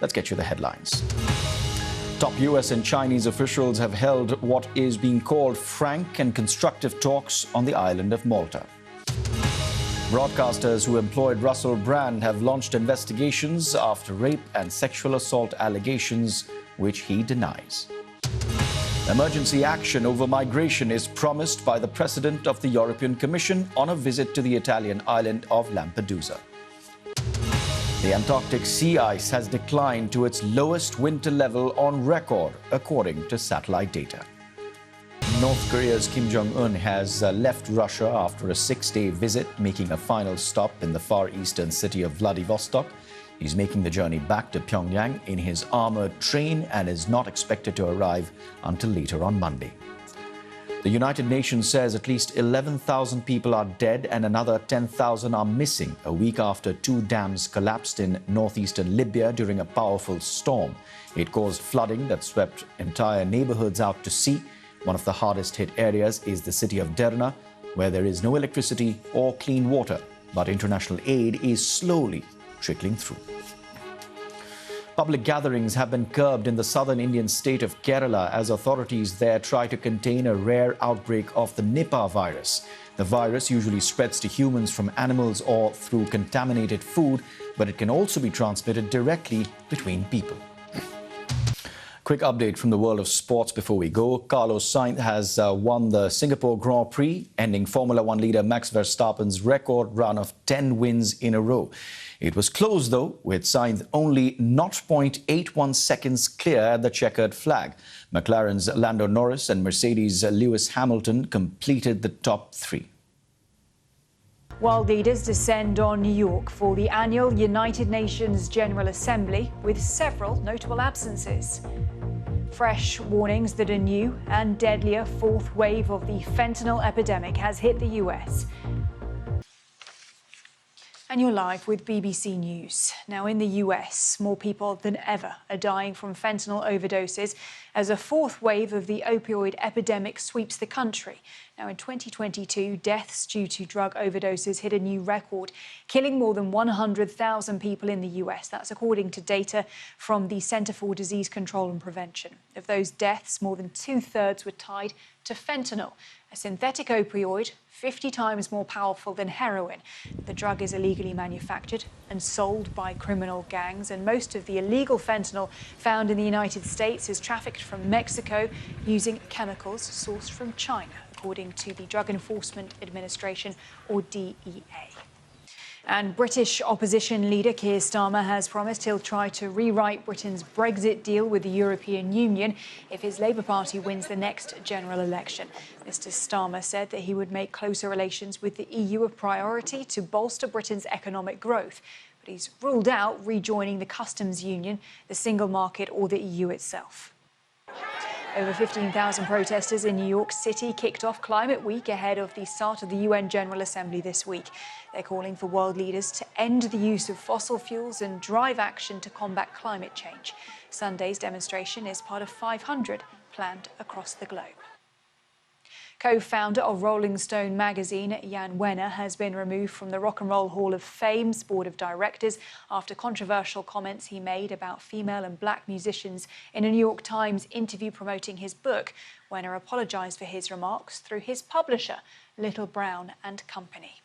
Let's get you the headlines. Top US and Chinese officials have held what is being called frank and constructive talks on the island of Malta. Broadcasters who employed Russell Brand have launched investigations after rape and sexual assault allegations, which he denies. Emergency action over migration is promised by the President of the European Commission on a visit to the Italian island of Lampedusa. The Antarctic sea ice has declined to its lowest winter level on record, according to satellite data. North Korea's Kim Jong-un has left Russia after a 6-day visit, making a final stop in the far eastern city of Vladivostok. He's making the journey back to Pyongyang in his armored train and is not expected to arrive until later on Monday. The United Nations says at least 11,000 people are dead and another 10,000 are missing a week after 2 dams collapsed in northeastern Libya during a powerful storm. It caused flooding that swept entire neighborhoods out to sea. One of the hardest hit areas is the city of Derna, where there is no electricity or clean water, but international aid is slowly trickling through. Public gatherings have been curbed in the southern Indian state of Kerala as authorities there try to contain a rare outbreak of the Nipah virus. The virus usually spreads to humans from animals or through contaminated food, but it can also be transmitted directly between people. Quick update from the world of sports before we go. Carlos Sainz has won the Singapore Grand Prix, ending Formula One leader Max Verstappen's record run of 10 wins in a row. It was close, though, with Sainz only 0.81 seconds clear the checkered flag. McLaren's Lando Norris and Mercedes' Lewis Hamilton completed the top 3. World leaders descend on New York for the annual United Nations General Assembly, with several notable absences. Fresh warnings that a new and deadlier 4th wave of the fentanyl epidemic has hit the US. And you're live with BBC News. Now, in the US, more people than ever are dying from fentanyl overdoses as a 4th wave of the opioid epidemic sweeps the country. Now, in 2022, deaths due to drug overdoses hit a new record, killing more than 100,000 people in the US. That's according to data from the Center for Disease Control and Prevention. Of those deaths, more than 2/3 were tied to fentanyl, a synthetic opioid 50 times more powerful than heroin. The drug is illegally manufactured and sold by criminal gangs, and most of the illegal fentanyl found in the United States is trafficked from Mexico using chemicals sourced from China, according to the Drug Enforcement Administration, or DEA. And British opposition leader Keir Starmer has promised he'll try to rewrite Britain's Brexit deal with the European Union if his Labour Party wins the next general election. Mr Starmer said that he would make closer relations with the EU a priority to bolster Britain's economic growth. But he's ruled out rejoining the customs union, the single market or the EU itself. Over 15,000 protesters in New York City kicked off Climate Week ahead of the start of the UN General Assembly this week. They're calling for world leaders to end the use of fossil fuels and drive action to combat climate change. Sunday's demonstration is part of 500 planned across the globe. Co-founder of Rolling Stone magazine, Jan Wenner, has been removed from the Rock and Roll Hall of Fame's board of directors after controversial comments he made about female and black musicians in a New York Times interview promoting his book. Wenner apologized for his remarks through his publisher, Little Brown and Company.